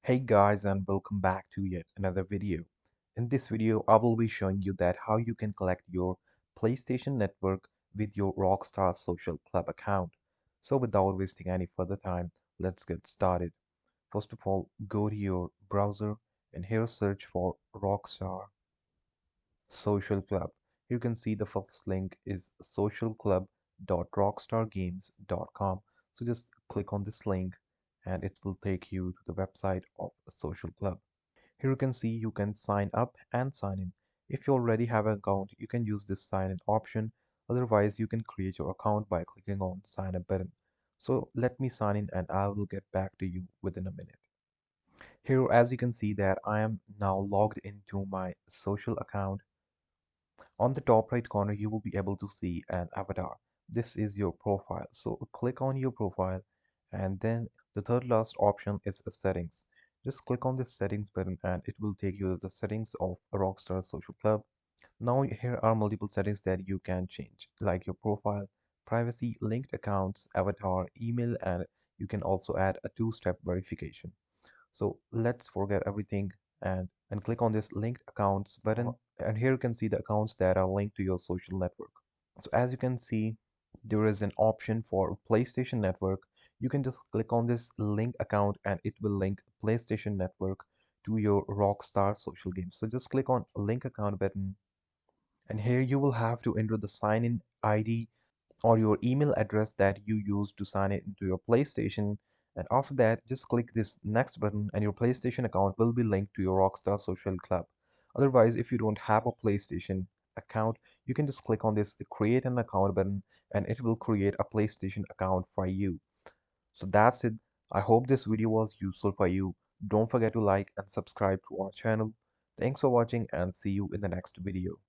Hey guys, and welcome back to yet another video. In this video, I will be showing you that how you can collect your PlayStation Network with your Rockstar Social Club account. So without wasting any further time, let's get started. First of all, go to your browser and here search for Rockstar Social Club. You can see the first link is socialclub.rockstargames.com. So just click on this link and it will take you to the website of Social Club. Here you can see you can sign up and sign in. If you already have an account, you can use this sign in option. Otherwise, you can create your account by clicking on sign up button. So let me sign in and I will get back to you within a minute. Here, as you can see that I am now logged into my social account. On the top right corner, you will be able to see an avatar. This is your profile. So click on your profile and then the third last option is settings. Just click on the settings button and it will take you to the settings of Rockstar Social Club. Now here are multiple settings that you can change like your profile, privacy, linked accounts, avatar, email, and you can also add a two-step verification. So let's forget everything and click on this linked accounts button. And here you can see the accounts that are linked to your social network. So as you can see, there is an option for PlayStation Network. You can just click on this link account and it will link PlayStation Network to your Rockstar social game. So just click on link account button and here you will have to enter the sign in ID or your email address that you use to sign it into your PlayStation. And after that, just click this next button and your PlayStation account will be linked to your Rockstar Social Club. Otherwise, if you don't have a PlayStation account, you can just click on this create an account button and it will create a PlayStation account for you. So that's it. I hope this video was useful for you. Don't forget to like and subscribe to our channel. Thanks for watching and see you in the next video.